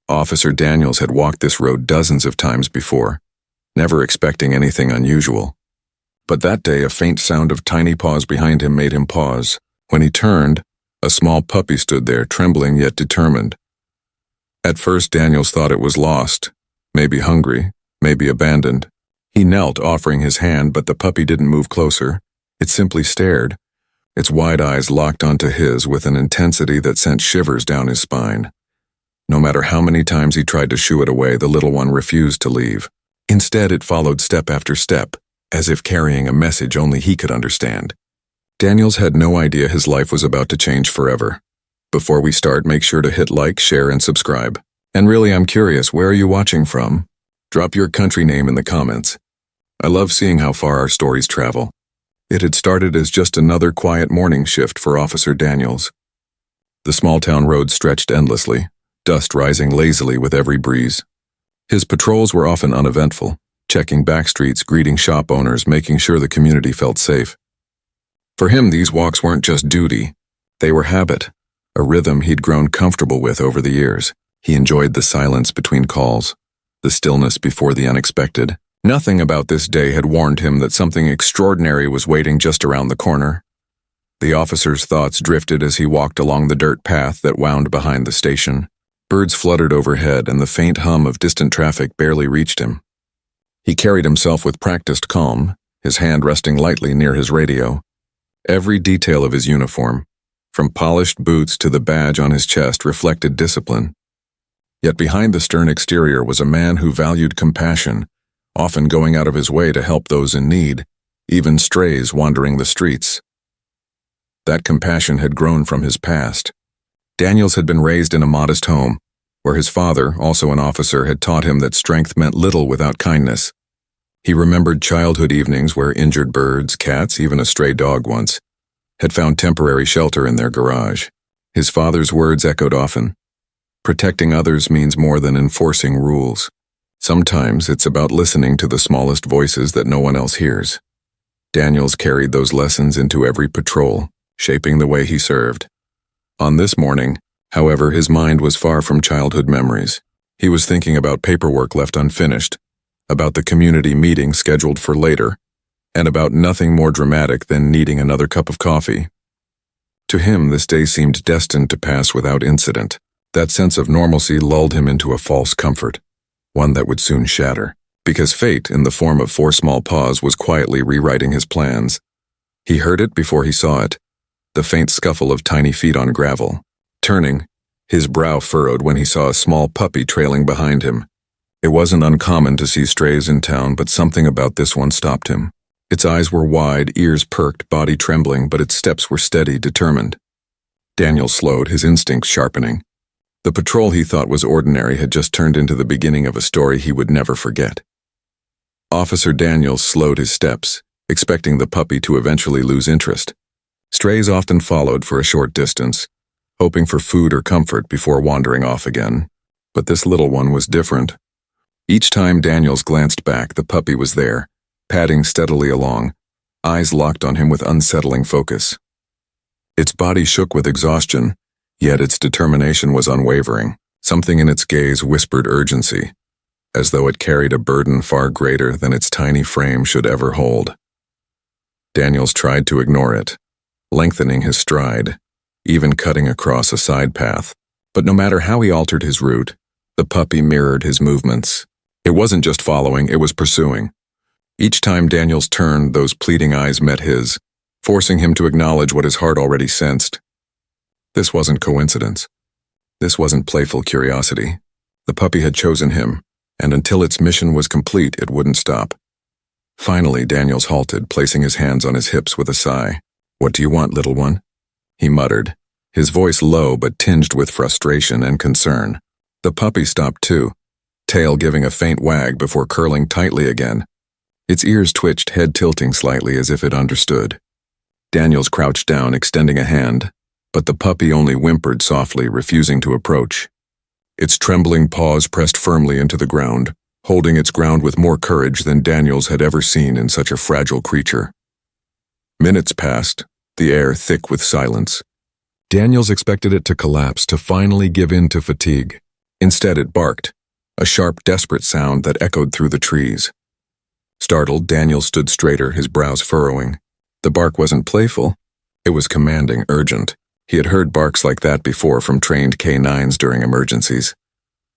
Officer Daniels had walked this road dozens of times before, never expecting anything unusual. But that day, a faint sound of tiny paws behind him made him pause. When he turned, a small puppy stood there, trembling yet determined. At first, Daniels thought it was lost, maybe hungry, maybe abandoned. He knelt, offering his hand, but the puppy didn't move closer. It simply stared, its wide eyes locked onto his with an intensity that sent shivers down his spine. No matter how many times he tried to shoo it away, the little one refused to leave. Instead, it followed step after step, as if carrying a message only he could understand. Daniels had no idea his life was about to change forever. Before we start, make sure to hit like, share, and subscribe. And really, I'm curious, where are you watching from? Drop your country name in the comments. I love seeing how far our stories travel. It had started as just another quiet morning shift for Officer Daniels. The small-town road stretched endlessly, dust rising lazily with every breeze. His patrols were often uneventful, checking back streets, greeting shop owners, making sure the community felt safe. For him, these walks weren't just duty. They were habit, a rhythm he'd grown comfortable with over the years. He enjoyed the silence between calls, the stillness before the unexpected. Nothing about this day had warned him that something extraordinary was waiting just around the corner. The officer's thoughts drifted as he walked along the dirt path that wound behind the station. Birds fluttered overhead, and the faint hum of distant traffic barely reached him. He carried himself with practiced calm, his hand resting lightly near his radio. Every detail of his uniform, from polished boots to the badge on his chest, reflected discipline. Yet behind the stern exterior was a man who valued compassion, often going out of his way to help those in need, even strays wandering the streets. That compassion had grown from his past. Daniels had been raised in a modest home, where his father, also an officer, had taught him that strength meant little without kindness. He remembered childhood evenings where injured birds, cats, even a stray dog once, had found temporary shelter in their garage. His father's words echoed often. Protecting others means more than enforcing rules. Sometimes it's about listening to the smallest voices that no one else hears. Daniels carried those lessons into every patrol, shaping the way he served. On this morning, however, his mind was far from childhood memories. He was thinking about paperwork left unfinished, about the community meeting scheduled for later, and about nothing more dramatic than needing another cup of coffee. To him, this day seemed destined to pass without incident. That sense of normalcy lulled him into a false comfort, one that would soon shatter, because fate, in the form of 4 small paws, was quietly rewriting his plans. He heard it before he saw it, the faint scuffle of tiny feet on gravel. Turning, his brow furrowed when he saw a small puppy trailing behind him. It wasn't uncommon to see strays in town, but something about this one stopped him. Its eyes were wide, ears perked, body trembling, but its steps were steady, determined. Daniel slowed, his instincts sharpening. The patrol he thought was ordinary had just turned into the beginning of a story he would never forget. Officer Daniels slowed his steps, expecting the puppy to eventually lose interest. Strays often followed for a short distance, hoping for food or comfort before wandering off again. But this little one was different. Each time Daniels glanced back, the puppy was there, padding steadily along, eyes locked on him with unsettling focus. Its body shook with exhaustion, yet its determination was unwavering. Something in its gaze whispered urgency, as though it carried a burden far greater than its tiny frame should ever hold. Daniels tried to ignore it, lengthening his stride, even cutting across a side path. But no matter how he altered his route, the puppy mirrored his movements. It wasn't just following, it was pursuing. Each time Daniels turned, those pleading eyes met his, forcing him to acknowledge what his heart already sensed. This wasn't coincidence. This wasn't playful curiosity. The puppy had chosen him, and until its mission was complete, it wouldn't stop. Finally, Daniels halted, placing his hands on his hips with a sigh. "What do you want, little one?" he muttered, his voice low but tinged with frustration and concern. The puppy stopped too, tail giving a faint wag before curling tightly again. Its ears twitched, head tilting slightly as if it understood. Daniels crouched down, extending a hand, but the puppy only whimpered softly, refusing to approach. Its trembling paws pressed firmly into the ground, holding its ground with more courage than Daniels had ever seen in such a fragile creature. Minutes passed, the air thick with silence. Daniels expected it to collapse, to finally give in to fatigue. Instead, it barked, a sharp, desperate sound that echoed through the trees. Startled, Daniel stood straighter, his brows furrowing. The bark wasn't playful. It was commanding, urgent. He had heard barks like that before from trained canines during emergencies,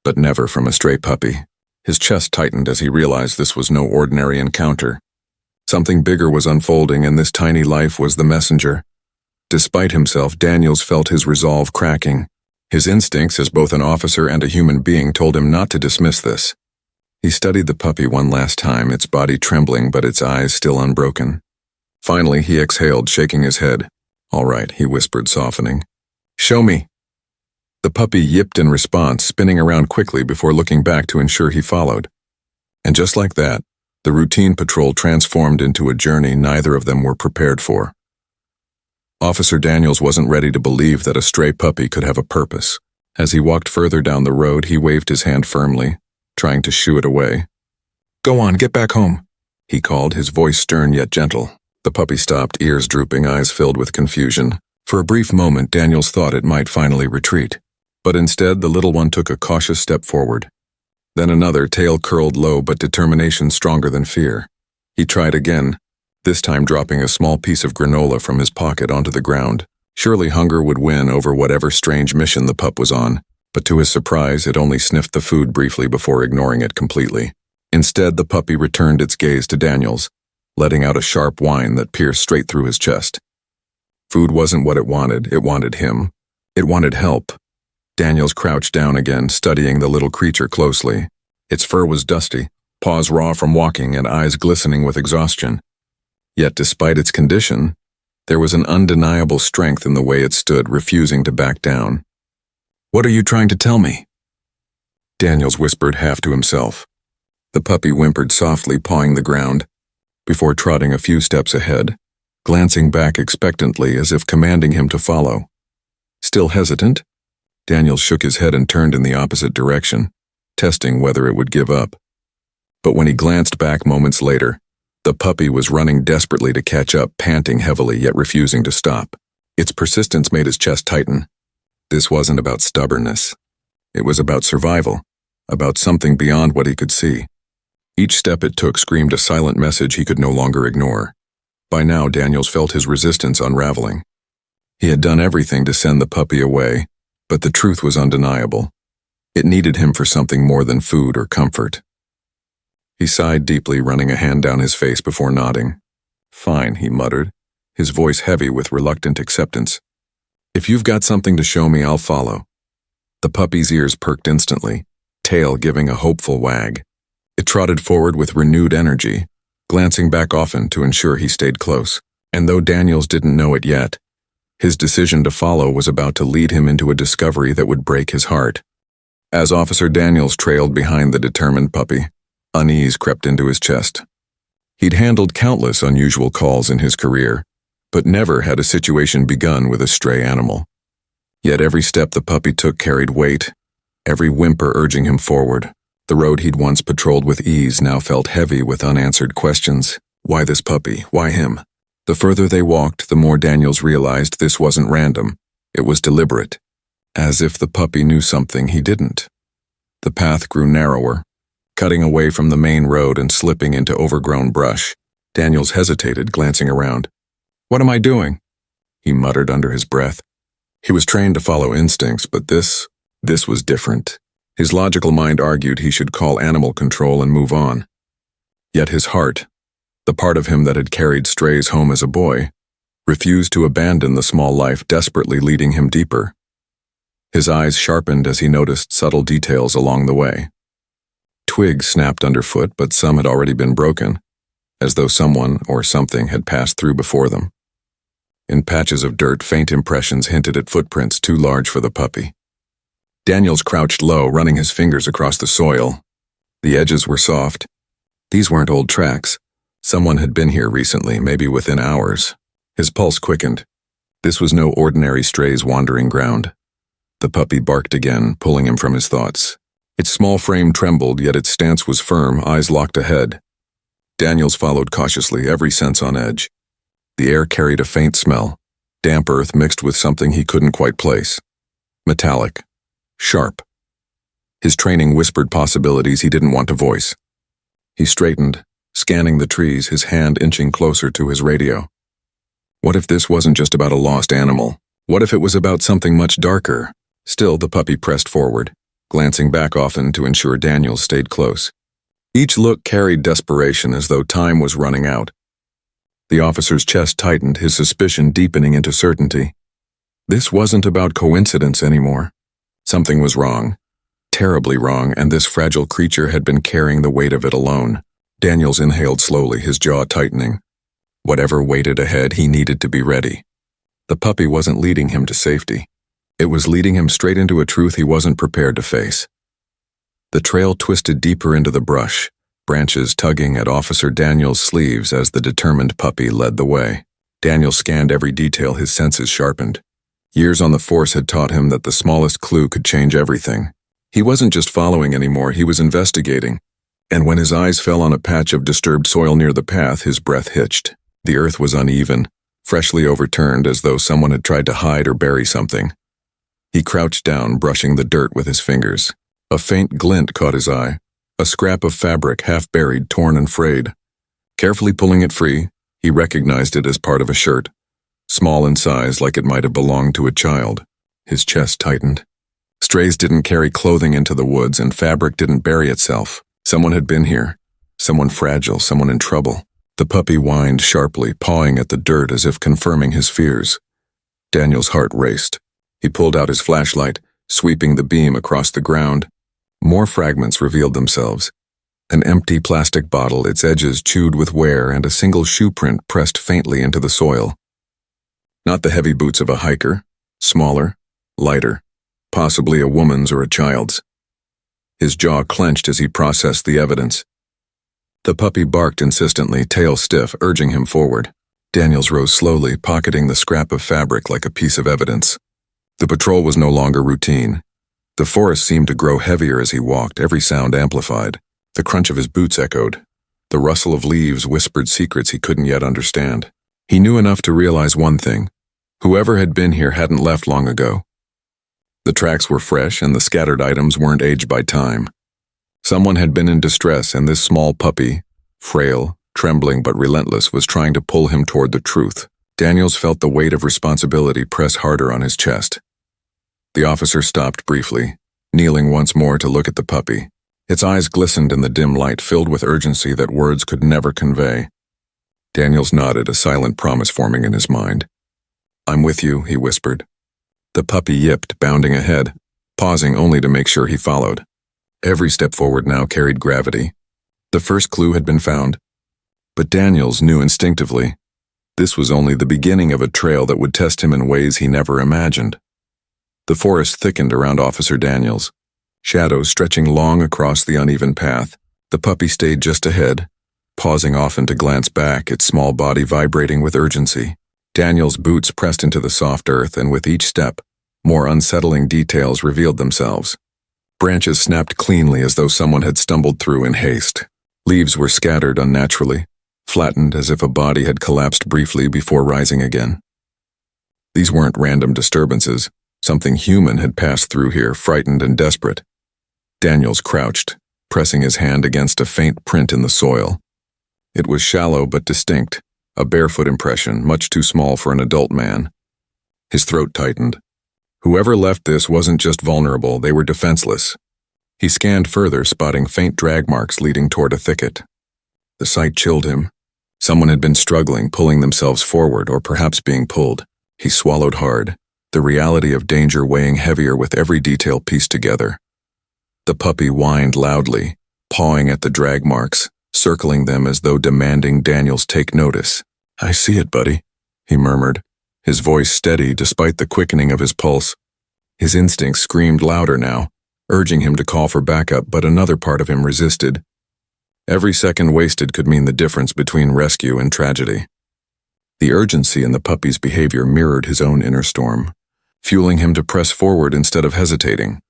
but never from a stray puppy. His chest tightened as he realized this was no ordinary encounter. Something bigger was unfolding, and this tiny life was the messenger. Despite himself, Daniels felt his resolve cracking. His instincts as both an officer and a human being told him not to dismiss this. He studied the puppy one last time, its body trembling but its eyes still unbroken. Finally, he exhaled, shaking his head. "All right," he whispered, softening. "Show me." The puppy yipped in response, spinning around quickly before looking back to ensure he followed. And just like that, the routine patrol transformed into a journey neither of them were prepared for. Officer Daniels wasn't ready to believe that a stray puppy could have a purpose. As he walked further down the road, he waved his hand firmly, trying to shoo it away. "Go on, get back home," he called, his voice stern yet gentle. The puppy stopped, ears drooping, eyes filled with confusion. For a brief moment, Daniels thought it might finally retreat. But instead, the little one took a cautious step forward. Then another, tail curled low but determination stronger than fear. He tried again, this time dropping a small piece of granola from his pocket onto the ground. Surely hunger would win over whatever strange mission the pup was on, but to his surprise, it only sniffed the food briefly before ignoring it completely. Instead, the puppy returned its gaze to Daniels, letting out a sharp whine that pierced straight through his chest. Food wasn't what it wanted him. It wanted help. Daniels crouched down again, studying the little creature closely. Its fur was dusty, paws raw from walking and eyes glistening with exhaustion. Yet despite its condition, there was an undeniable strength in the way it stood, refusing to back down. "What are you trying to tell me?" Daniels whispered half to himself. The puppy whimpered softly, pawing the ground, before trotting a few steps ahead, glancing back expectantly as if commanding him to follow. Still hesitant, Daniels shook his head and turned in the opposite direction, testing whether it would give up. But when he glanced back moments later, the puppy was running desperately to catch up, panting heavily yet refusing to stop. Its persistence made his chest tighten. This wasn't about stubbornness. It was about survival, about something beyond what he could see. Each step it took screamed a silent message he could no longer ignore. By now, Daniels felt his resistance unraveling. He had done everything to send the puppy away, but the truth was undeniable. It needed him for something more than food or comfort. He sighed deeply, running a hand down his face before nodding. "Fine," he muttered, his voice heavy with reluctant acceptance. "If you've got something to show me, I'll follow." The puppy's ears perked instantly, tail giving a hopeful wag. It trotted forward with renewed energy, glancing back often to ensure he stayed close. And though Daniels didn't know it yet, his decision to follow was about to lead him into a discovery that would break his heart. As Officer Daniels trailed behind the determined puppy, unease crept into his chest. He'd handled countless unusual calls in his career, but never had a situation begun with a stray animal. Yet every step the puppy took carried weight, every whimper urging him forward. The road he'd once patrolled with ease now felt heavy with unanswered questions. Why this puppy? Why him? The further they walked, the more Daniels realized this wasn't random. It was deliberate, as if the puppy knew something he didn't. The path grew narrower, cutting away from the main road and slipping into overgrown brush. Daniels hesitated, glancing around. "What am I doing?" he muttered under his breath. He was trained to follow instincts, but this was different. His logical mind argued he should call animal control and move on. Yet his heart, the part of him that had carried strays home as a boy, refused to abandon the small life, desperately leading him deeper. His eyes sharpened as he noticed subtle details along the way. Twigs snapped underfoot, but some had already been broken, as though someone or something had passed through before them. In patches of dirt, faint impressions hinted at footprints too large for the puppy. Daniels crouched low, running his fingers across the soil. The edges were soft. These weren't old tracks. Someone had been here recently, maybe within hours. His pulse quickened. This was no ordinary stray's wandering ground. The puppy barked again, pulling him from his thoughts. Its small frame trembled, yet its stance was firm, eyes locked ahead. Daniels followed cautiously, every sense on edge. The air carried a faint smell, damp earth mixed with something he couldn't quite place. Metallic. Sharp. His training whispered possibilities he didn't want to voice. He straightened, scanning the trees, his hand inching closer to his radio. What if this wasn't just about a lost animal? What if it was about something much darker? Still, the puppy pressed forward, glancing back often to ensure Daniels stayed close. Each look carried desperation, as though time was running out. The officer's chest tightened, his suspicion deepening into certainty. This wasn't about coincidence anymore. Something was wrong, terribly wrong, and this fragile creature had been carrying the weight of it alone. Daniels inhaled slowly, his jaw tightening. Whatever waited ahead, he needed to be ready. The puppy wasn't leading him to safety. It was leading him straight into a truth he wasn't prepared to face. The trail twisted deeper into the brush, branches tugging at Officer Daniels' sleeves as the determined puppy led the way. Daniels scanned every detail, his senses sharpened. Years on the force had taught him that the smallest clue could change everything. He wasn't just following anymore, he was investigating. And when his eyes fell on a patch of disturbed soil near the path, his breath hitched. The earth was uneven, freshly overturned, as though someone had tried to hide or bury something. He crouched down, brushing the dirt with his fingers. A faint glint caught his eye, a scrap of fabric half buried, torn and frayed. Carefully pulling it free, he recognized it as part of a shirt, small in size, like it might have belonged to a child. His chest tightened. Strays didn't carry clothing into the woods, and fabric didn't bury itself. Someone had been here. Someone fragile, someone in trouble. The puppy whined sharply, pawing at the dirt as if confirming his fears. Daniel's heart raced. He pulled out his flashlight, sweeping the beam across the ground. More fragments revealed themselves. An empty plastic bottle, its edges chewed with wear, and a single shoe print pressed faintly into the soil. Not the heavy boots of a hiker. Smaller, lighter, possibly a woman's or a child's. His jaw clenched as he processed the evidence. The puppy barked insistently, tail stiff, urging him forward. Daniels rose slowly, pocketing the scrap of fabric like a piece of evidence. The patrol was no longer routine. The forest seemed to grow heavier as he walked, every sound amplified. The crunch of his boots echoed. The rustle of leaves whispered secrets he couldn't yet understand. He knew enough to realize one thing. Whoever had been here hadn't left long ago. The tracks were fresh, and the scattered items weren't aged by time. Someone had been in distress, and this small puppy, frail, trembling but relentless, was trying to pull him toward the truth. Daniels felt the weight of responsibility press harder on his chest. The officer stopped briefly, kneeling once more to look at the puppy. Its eyes glistened in the dim light, filled with urgency that words could never convey. Daniels nodded, a silent promise forming in his mind. "I'm with you," he whispered. The puppy yipped, bounding ahead, pausing only to make sure he followed. Every step forward now carried gravity. The first clue had been found. But Daniels knew instinctively this was only the beginning of a trail that would test him in ways he never imagined. The forest thickened around Officer Daniels, shadows stretching long across the uneven path. The puppy stayed just ahead, pausing often to glance back, its small body vibrating with urgency. Daniel's boots pressed into the soft earth, and with each step, more unsettling details revealed themselves. Branches snapped cleanly as though someone had stumbled through in haste. Leaves were scattered unnaturally, flattened as if a body had collapsed briefly before rising again. These weren't random disturbances. Something human had passed through here, frightened and desperate. Daniels crouched, pressing his hand against a faint print in the soil. It was shallow but distinct, a barefoot impression, much too small for an adult man. His throat tightened. Whoever left this wasn't just vulnerable, they were defenseless. He scanned further, spotting faint drag marks leading toward a thicket. The sight chilled him. Someone had been struggling, pulling themselves forward, or perhaps being pulled. He swallowed hard, the reality of danger weighing heavier with every detail pieced together. The puppy whined loudly, pawing at the drag marks, circling them as though demanding Daniels take notice. "I see it, buddy," he murmured, his voice steady despite the quickening of his pulse. His instincts screamed louder now, urging him to call for backup, but another part of him resisted. Every second wasted could mean the difference between rescue and tragedy. The urgency in the puppy's behavior mirrored his own inner storm, fueling him to press forward instead of hesitating.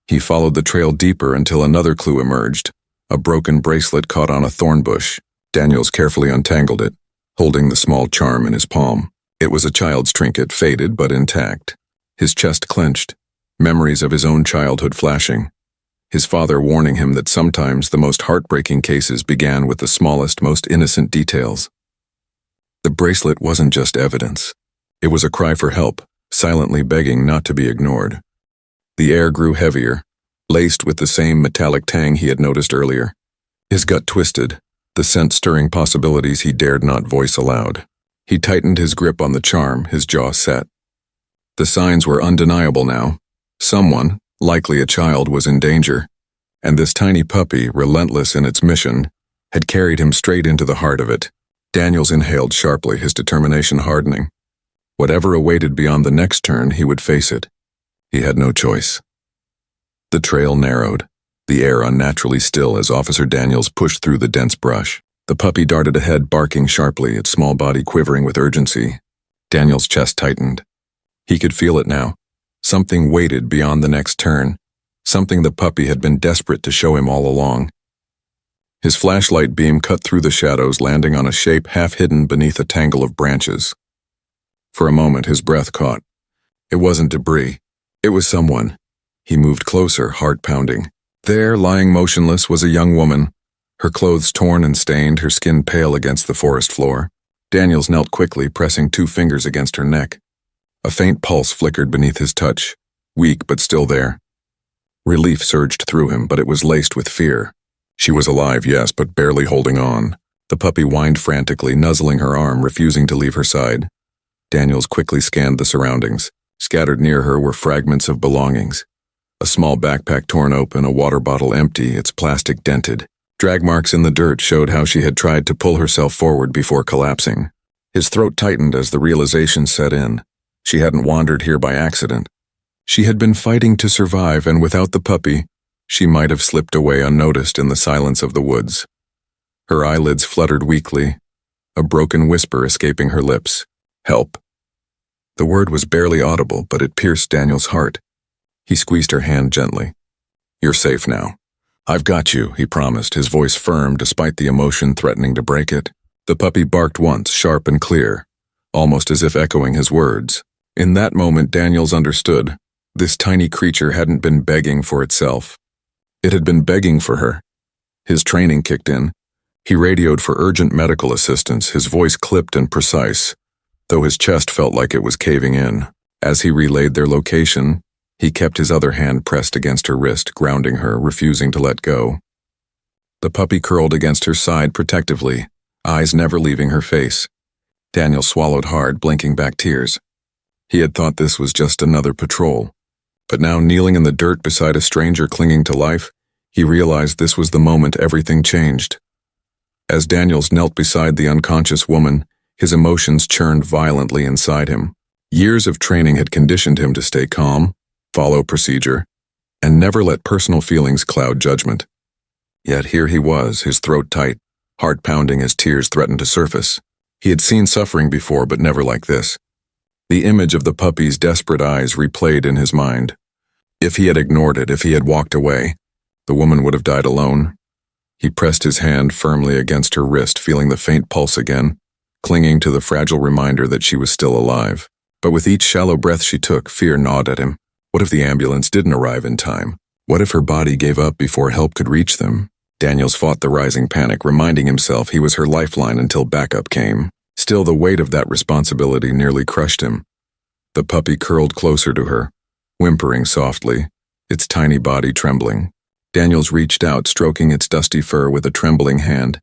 He followed the trail deeper until another clue emerged, a broken bracelet caught on a thorn bush. Daniels carefully untangled it, holding the small charm in his palm. It was a child's trinket, faded but intact. His chest clenched, memories of his own childhood flashing. his father warning him that sometimes the most heartbreaking cases began with the smallest, most innocent details. The bracelet wasn't just evidence. It was a cry for help, silently begging not to be ignored. The air grew heavier, laced with the same metallic tang he had noticed earlier. His gut twisted, the scent stirring possibilities he dared not voice aloud. He tightened his grip on the charm, his jaw set. The signs were undeniable now. Someone, likely a child, was in danger, and this tiny puppy, relentless in its mission, had carried him straight into the heart of it. Daniels inhaled sharply, his determination hardening. Whatever awaited beyond the next turn, he would face it. He had no choice. The trail narrowed, the air unnaturally still as Officer Daniels pushed through the dense brush. The puppy darted ahead, barking sharply, its small body quivering with urgency. Daniels' chest tightened. He could feel it now. Something waited beyond the next turn, something the puppy had been desperate to show him all along. His flashlight beam cut through the shadows, landing on a shape half hidden beneath a tangle of branches. For a moment, his breath caught. It wasn't debris. It was someone. He moved closer, heart pounding. There, lying motionless, was a young woman, her clothes torn and stained, her skin pale against the forest floor. Daniels knelt quickly, pressing 2 fingers against her neck. A faint pulse flickered beneath his touch, weak but still there. Relief surged through him, but it was laced with fear. She was alive, yes, but barely holding on. The puppy whined frantically, nuzzling her arm, refusing to leave her side. Daniels quickly scanned the surroundings. Scattered near her were fragments of belongings. A small backpack torn open, a water bottle empty, its plastic dented. Drag marks in the dirt showed how she had tried to pull herself forward before collapsing. His throat tightened as the realization set in. She hadn't wandered here by accident. She had been fighting to survive, and without the puppy, she might have slipped away unnoticed in the silence of the woods. Her eyelids fluttered weakly, a broken whisper escaping her lips. Help. The word was barely audible, but it pierced Daniel's heart. He squeezed her hand gently. You're safe now. I've got you, he promised, his voice firm despite the emotion threatening to break it. The puppy barked once, sharp and clear, almost as if echoing his words. In that moment, Daniels understood. This tiny creature hadn't been begging for itself. It had been begging for her. His training kicked in. He radioed for urgent medical assistance, his voice clipped and precise, though his chest felt like it was caving in. As he relayed their location, he kept his other hand pressed against her wrist, grounding her, refusing to let go. The puppy curled against her side protectively, eyes never leaving her face. Daniel swallowed hard, blinking back tears. He had thought this was just another patrol, but now kneeling in the dirt beside a stranger clinging to life, he realized this was the moment everything changed. As Daniels knelt beside the unconscious woman, his emotions churned violently inside him. Years of training had conditioned him to stay calm, follow procedure, and never let personal feelings cloud judgment. Yet here he was, his throat tight, heart pounding as tears threatened to surface. He had seen suffering before, but never like this. The image of the puppy's desperate eyes replayed in his mind. If he had ignored it, if he had walked away, the woman would have died alone. He pressed his hand firmly against her wrist, feeling the faint pulse again, clinging to the fragile reminder that she was still alive. But with each shallow breath she took, fear gnawed at him. What if the ambulance didn't arrive in time? What if her body gave up before help could reach them? Daniels fought the rising panic, reminding himself he was her lifeline until backup came. Still, the weight of that responsibility nearly crushed him. The puppy curled closer to her, whimpering softly, its tiny body trembling. Daniels reached out, stroking its dusty fur with a trembling hand.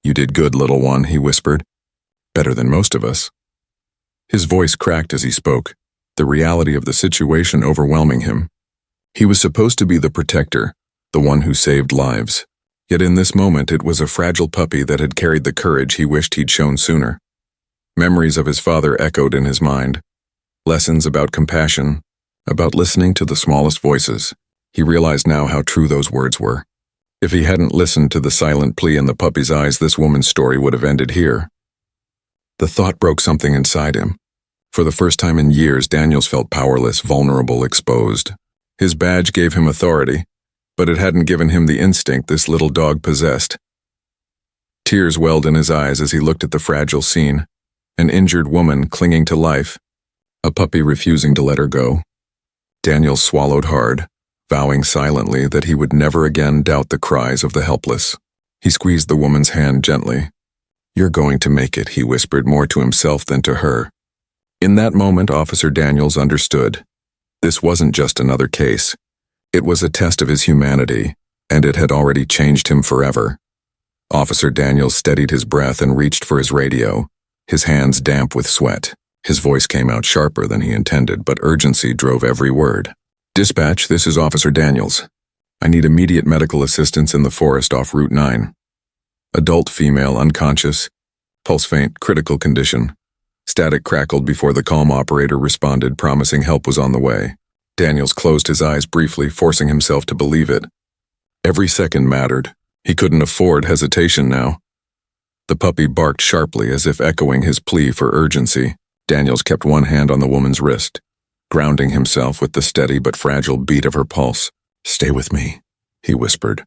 You did good, little one, he whispered. Better than most of us. His voice cracked as he spoke, the reality of the situation overwhelming him. He was supposed to be the protector, the one who saved lives. Yet in this moment it was a fragile puppy that had carried the courage he wished he'd shown sooner. Memories of his father echoed in his mind. Lessons about compassion, about listening to the smallest voices. He realized now how true those words were. If he hadn't listened to the silent plea in the puppy's eyes, this woman's story would have ended here. The thought broke something inside him. For the first time in years, Daniels felt powerless, vulnerable, exposed. His badge gave him authority, but it hadn't given him the instinct this little dog possessed. Tears welled in his eyes as he looked at the fragile scene, an injured woman clinging to life, a puppy refusing to let her go. Daniels swallowed hard, vowing silently that he would never again doubt the cries of the helpless. He squeezed the woman's hand gently. "You're going to make it," he whispered more to himself than to her. In that moment, Officer Daniels understood. This wasn't just another case. It was a test of his humanity, and it had already changed him forever. Officer Daniels steadied his breath and reached for his radio, his hands damp with sweat. His voice came out sharper than he intended, but urgency drove every word. "Dispatch, this is Officer Daniels. I need immediate medical assistance in the forest off Route 9. Adult female unconscious, pulse faint, critical condition." Static crackled before the calm operator responded, promising help was on the way. Daniels closed his eyes briefly, forcing himself to believe it. Every second mattered. He couldn't afford hesitation now. The puppy barked sharply as if echoing his plea for urgency. Daniels kept one hand on the woman's wrist, grounding himself with the steady but fragile beat of her pulse. "Stay with me," he whispered,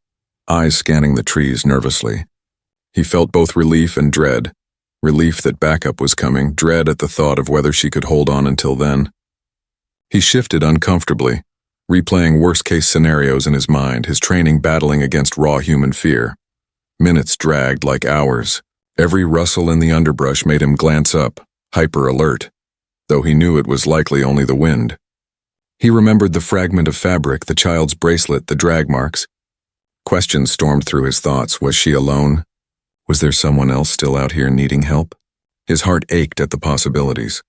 eyes scanning the trees nervously. He felt both relief and dread. Relief that backup was coming, dread at the thought of whether she could hold on until then. He shifted uncomfortably, replaying worst-case scenarios in his mind, his training battling against raw human fear. Minutes dragged like hours. Every rustle in the underbrush made him glance up, hyper-alert, though he knew it was likely only the wind. He remembered the fragment of fabric, the child's bracelet, the drag marks. Questions stormed through his thoughts. Was she alone? Was there someone else still out here needing help? His heart ached at the possibilities.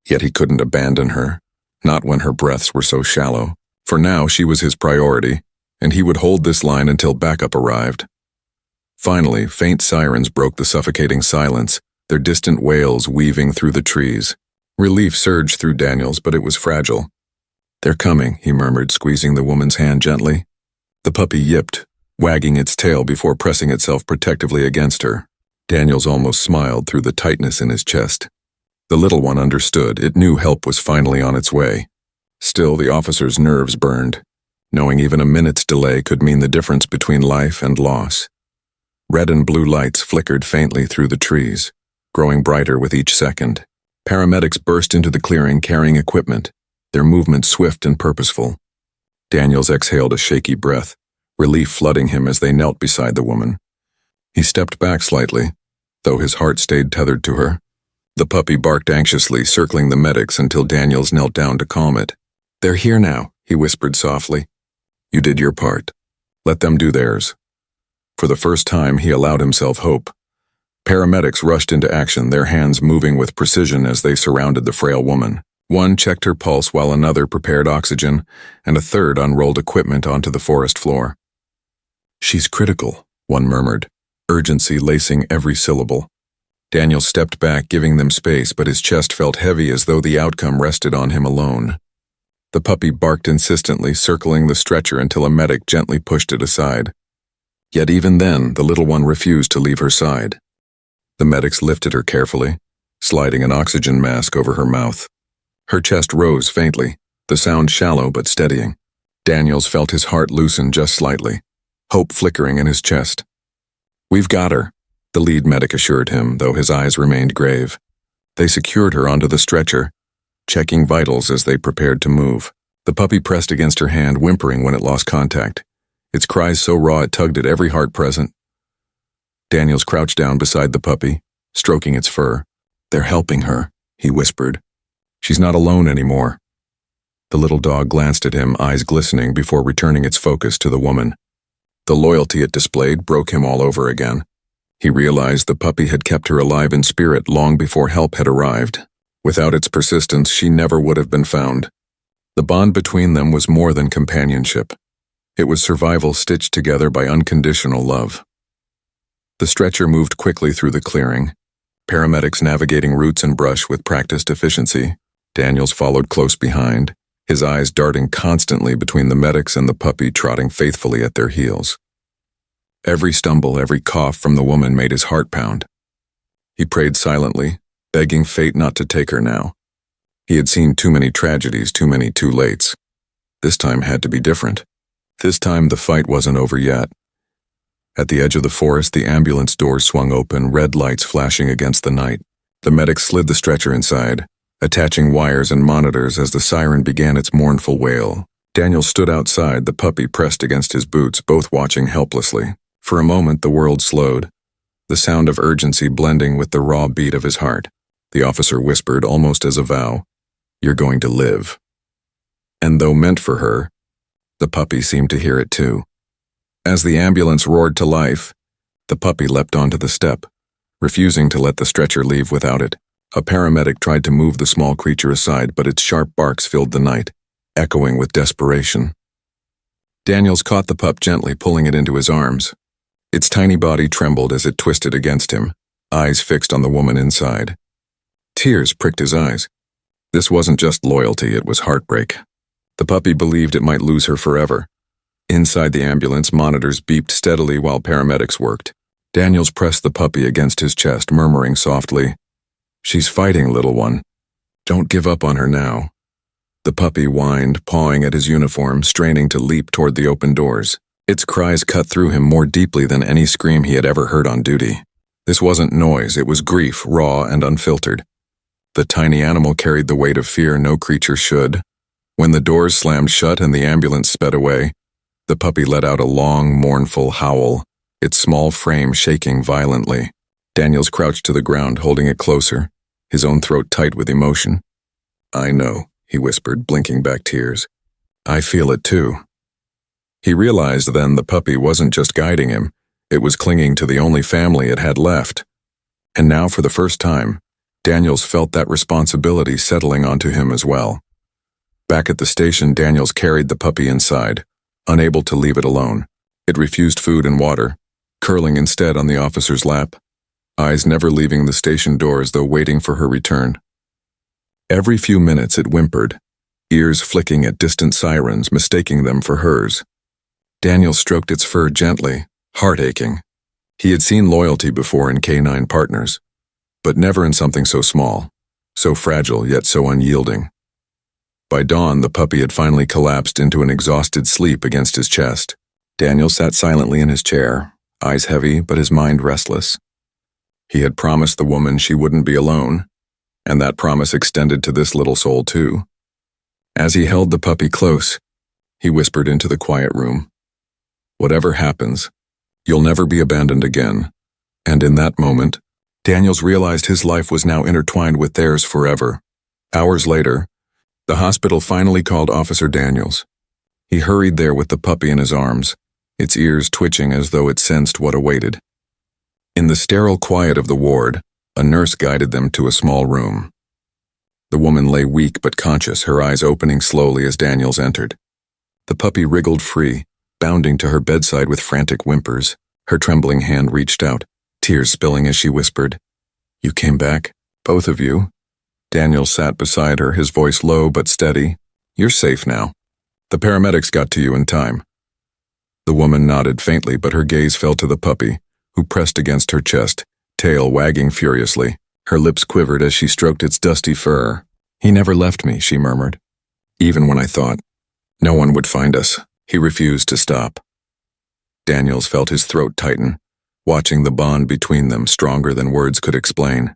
Yet he couldn't abandon her, not when her breaths were so shallow. For now, she was his priority, and he would hold this line until backup arrived. Finally, faint sirens broke the suffocating silence, their distant wails weaving through the trees. Relief surged through Daniels, but it was fragile. "They're coming," he murmured, squeezing the woman's hand gently. The puppy yipped, wagging its tail before pressing itself protectively against her. Daniels almost smiled through the tightness in his chest. The little one understood. It knew help was finally on its way. Still, the officer's nerves burned, knowing even a minute's delay could mean the difference between life and loss. Red and blue lights flickered faintly through the trees, growing brighter with each second. Paramedics burst into the clearing carrying equipment, their movement swift and purposeful. Daniels exhaled a shaky breath, relief flooding him as they knelt beside the woman. He stepped back slightly, though his heart stayed tethered to her. The puppy barked anxiously, circling the medics until Daniels knelt down to calm it. "They're here now," he whispered softly. "You did your part. Let them do theirs." For the first time, he allowed himself hope. Paramedics rushed into action, their hands moving with precision as they surrounded the frail woman. One checked her pulse while another prepared oxygen, and a third unrolled equipment onto the forest floor. "She's critical," one murmured, urgency lacing every syllable. Daniel stepped back, giving them space, but his chest felt heavy as though the outcome rested on him alone. The puppy barked insistently, circling the stretcher until a medic gently pushed it aside. Yet even then, the little one refused to leave her side. The medics lifted her carefully, sliding an oxygen mask over her mouth. Her chest rose faintly, the sound shallow but steadying. Daniels felt his heart loosen just slightly, hope flickering in his chest. "We've got her," the lead medic assured him, though his eyes remained grave. They secured her onto the stretcher, checking vitals as they prepared to move. The puppy pressed against her hand, whimpering when it lost contact, its cries so raw it tugged at every heart present. Daniels crouched down beside the puppy, stroking its fur. "They're helping her," he whispered. "She's not alone anymore." The little dog glanced at him, eyes glistening, before returning its focus to the woman. The loyalty it displayed broke him all over again. He realized the puppy had kept her alive in spirit long before help had arrived. Without its persistence, she never would have been found. The bond between them was more than companionship. It was survival stitched together by unconditional love. The stretcher moved quickly through the clearing, paramedics navigating roots and brush with practiced efficiency. Daniels followed close behind, his eyes darting constantly between the medics and the puppy trotting faithfully at their heels. Every stumble, every cough from the woman made his heart pound. He prayed silently, begging fate not to take her now. He had seen too many tragedies, too many too lates. This time had to be different. This time the fight wasn't over yet. At the edge of the forest, the ambulance doors swung open, red lights flashing against the night. The medics slid the stretcher inside, attaching wires and monitors as the siren began its mournful wail. Daniel stood outside, the puppy pressed against his boots, both watching helplessly. For a moment, the world slowed, the sound of urgency blending with the raw beat of his heart. The officer whispered, almost as a vow, "You're going to live." And though meant for her, the puppy seemed to hear it too. As the ambulance roared to life, the puppy leapt onto the step, refusing to let the stretcher leave without it. A paramedic tried to move the small creature aside, but its sharp barks filled the night, echoing with desperation. Daniels caught the pup gently, pulling it into his arms. Its tiny body trembled as it twisted against him, eyes fixed on the woman inside. Tears pricked his eyes. This wasn't just loyalty, it was heartbreak. The puppy believed it might lose her forever. Inside the ambulance, monitors beeped steadily while paramedics worked. Daniels pressed the puppy against his chest, murmuring softly, "She's fighting, little one. Don't give up on her now." The puppy whined, pawing at his uniform, straining to leap toward the open doors. Its cries cut through him more deeply than any scream he had ever heard on duty. This wasn't noise, it was grief, raw and unfiltered. The tiny animal carried the weight of fear no creature should. When the doors slammed shut and the ambulance sped away, the puppy let out a long, mournful howl, its small frame shaking violently. Daniels crouched to the ground, holding it closer, his own throat tight with emotion. "I know," he whispered, blinking back tears. "I feel it too." He realized then the puppy wasn't just guiding him, it was clinging to the only family it had left. And now, for the first time, Daniels felt that responsibility settling onto him as well. Back at the station, Daniels carried the puppy inside, unable to leave it alone. It refused food and water, curling instead on the officer's lap, eyes never leaving the station door as though waiting for her return. Every few minutes it whimpered, ears flicking at distant sirens, mistaking them for hers. Daniel stroked its fur gently, heart aching. He had seen loyalty before in canine partners, but never in something so small, so fragile yet so unyielding. By dawn, the puppy had finally collapsed into an exhausted sleep against his chest. Daniel sat silently in his chair, eyes heavy but his mind restless. He had promised the woman she wouldn't be alone, and that promise extended to this little soul too. As he held the puppy close, he whispered into the quiet room, "Whatever happens, you'll never be abandoned again." And in that moment, Daniels realized his life was now intertwined with theirs forever. Hours later, the hospital finally called Officer Daniels. He hurried there with the puppy in his arms, its ears twitching as though it sensed what awaited. In the sterile quiet of the ward, a nurse guided them to a small room. The woman lay weak but conscious, her eyes opening slowly as Daniels entered. The puppy wriggled free, bounding to her bedside with frantic whimpers. Her trembling hand reached out, tears spilling as she whispered, "You came back, both of you." Daniel sat beside her, his voice low but steady. "You're safe now. The paramedics got to you in time." The woman nodded faintly, but her gaze fell to the puppy, who pressed against her chest, tail wagging furiously. Her lips quivered as she stroked its dusty fur. "He never left me," she murmured. "Even when I thought no one would find us." He refused to stop. Daniels felt his throat tighten, watching the bond between them stronger than words could explain.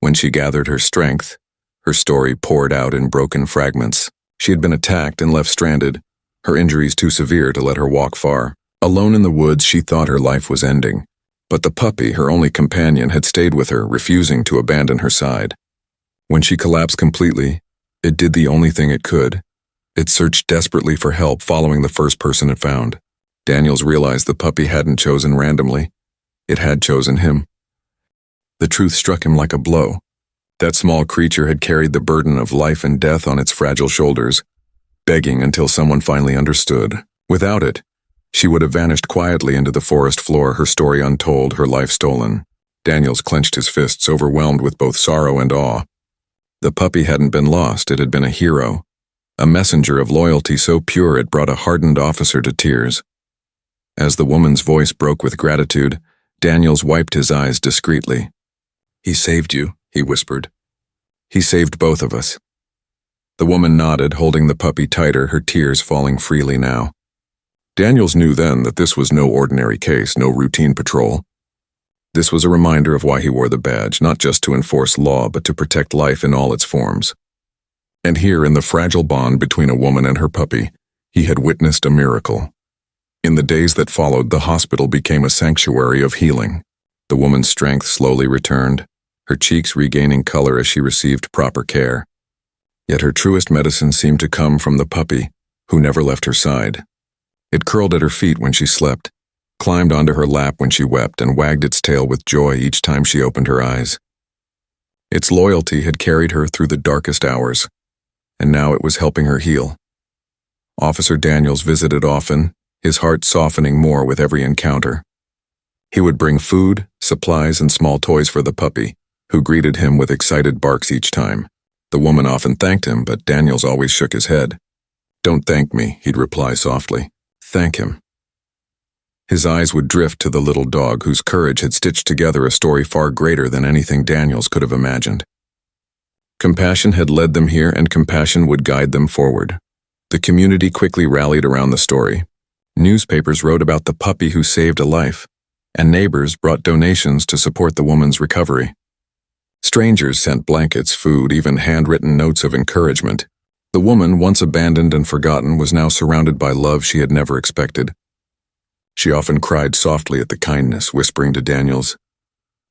When she gathered her strength, her story poured out in broken fragments. She had been attacked and left stranded, her injuries too severe to let her walk far. Alone in the woods, she thought her life was ending. But the puppy, her only companion, had stayed with her, refusing to abandon her side. When she collapsed completely, it did the only thing it could. It searched desperately for help, following the first person it found. Daniels realized the puppy hadn't chosen randomly. It had chosen him. The truth struck him like a blow. That small creature had carried the burden of life and death on its fragile shoulders, begging until someone finally understood. Without it, she would have vanished quietly into the forest floor, her story untold, her life stolen. Daniels clenched his fists, overwhelmed with both sorrow and awe. The puppy hadn't been lost, it had been a hero, a messenger of loyalty so pure it brought a hardened officer to tears. As the woman's voice broke with gratitude, Daniels wiped his eyes discreetly. "He saved you," he whispered. "He saved both of us." The woman nodded, holding the puppy tighter, her tears falling freely now. Daniels knew then that this was no ordinary case, no routine patrol. This was a reminder of why he wore the badge, not just to enforce law, but to protect life in all its forms. And here, in the fragile bond between a woman and her puppy, he had witnessed a miracle. In the days that followed, the hospital became a sanctuary of healing. The woman's strength slowly returned, her cheeks regaining color as she received proper care. Yet her truest medicine seemed to come from the puppy, who never left her side. It curled at her feet when she slept, climbed onto her lap when she wept, and wagged its tail with joy each time she opened her eyes. Its loyalty had carried her through the darkest hours, and now it was helping her heal. Officer Daniels visited often, his heart softening more with every encounter. He would bring food, supplies, and small toys for the puppy, who greeted him with excited barks each time. The woman often thanked him, but Daniels always shook his head. "Don't thank me," he'd reply softly. "Thank him." His eyes would drift to the little dog whose courage had stitched together a story far greater than anything Daniels could have imagined. Compassion had led them here, and compassion would guide them forward. The community quickly rallied around the story. Newspapers wrote about the puppy who saved a life, and neighbors brought donations to support the woman's recovery. Strangers sent blankets, food, even handwritten notes of encouragement. The woman, once abandoned and forgotten, was now surrounded by love she had never expected. She often cried softly at the kindness, whispering to Daniels,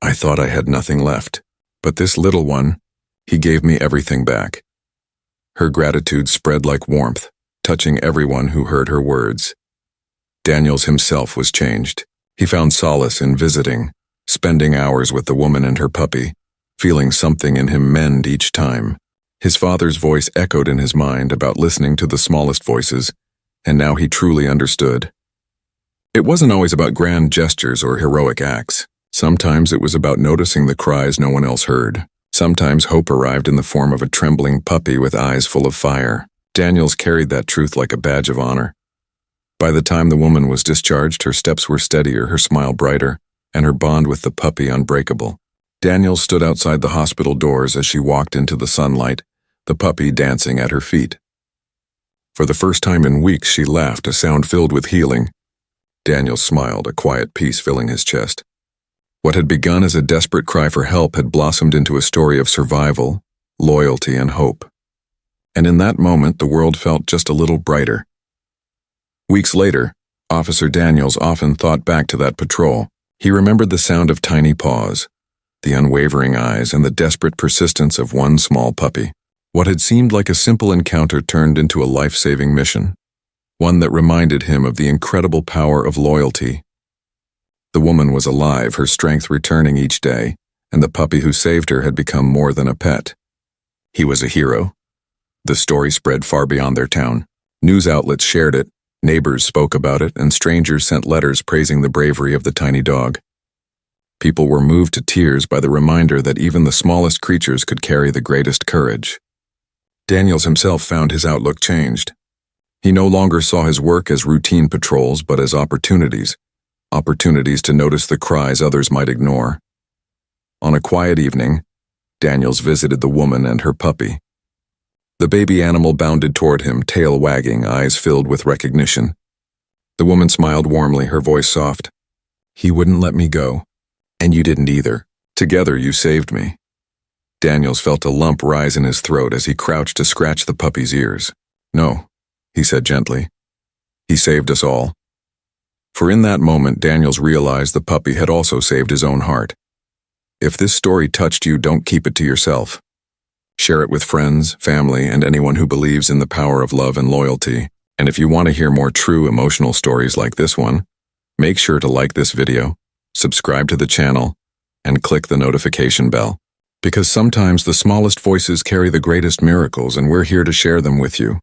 "I thought I had nothing left, but this little one, he gave me everything back." Her gratitude spread like warmth, touching everyone who heard her words. Daniels himself was changed. He found solace in visiting, spending hours with the woman and her puppy, feeling something in him mend each time. His father's voice echoed in his mind about listening to the smallest voices, and now he truly understood. It wasn't always about grand gestures or heroic acts. Sometimes it was about noticing the cries no one else heard. Sometimes hope arrived in the form of a trembling puppy with eyes full of fire. Daniels carried that truth like a badge of honor. By the time the woman was discharged, her steps were steadier, her smile brighter, and her bond with the puppy unbreakable. Daniels stood outside the hospital doors as she walked into the sunlight, the puppy dancing at her feet. For the first time in weeks, she laughed, a sound filled with healing. Daniels smiled, a quiet peace filling his chest. What had begun as a desperate cry for help had blossomed into a story of survival, loyalty, and hope. And in that moment, the world felt just a little brighter. Weeks later, Officer Daniels often thought back to that patrol. He remembered the sound of tiny paws, the unwavering eyes, and the desperate persistence of one small puppy. What had seemed like a simple encounter turned into a life-saving mission, one that reminded him of the incredible power of loyalty. The woman was alive, her strength returning each day, and the puppy who saved her had become more than a pet. He was a hero. The story spread far beyond their town. News outlets shared it, neighbors spoke about it, and strangers sent letters praising the bravery of the tiny dog. People were moved to tears by the reminder that even the smallest creatures could carry the greatest courage. Daniels himself found his outlook changed. He no longer saw his work as routine patrols, but as opportunities to notice the cries others might ignore. On a quiet evening, Daniels visited the woman and her puppy. The baby animal bounded toward him, tail wagging, eyes filled with recognition. The woman smiled warmly, her voice soft. "He wouldn't let me go. And you didn't either. Together you saved me." Daniels felt a lump rise in his throat as he crouched to scratch the puppy's ears. "No," he said gently. "He saved us all." For in that moment, Daniels realized the puppy had also saved his own heart. If this story touched you, don't keep it to yourself. Share it with friends, family, and anyone who believes in the power of love and loyalty. And if you want to hear more true emotional stories like this one, make sure to like this video, subscribe to the channel, and click the notification bell. Because sometimes the smallest voices carry the greatest miracles, and we're here to share them with you.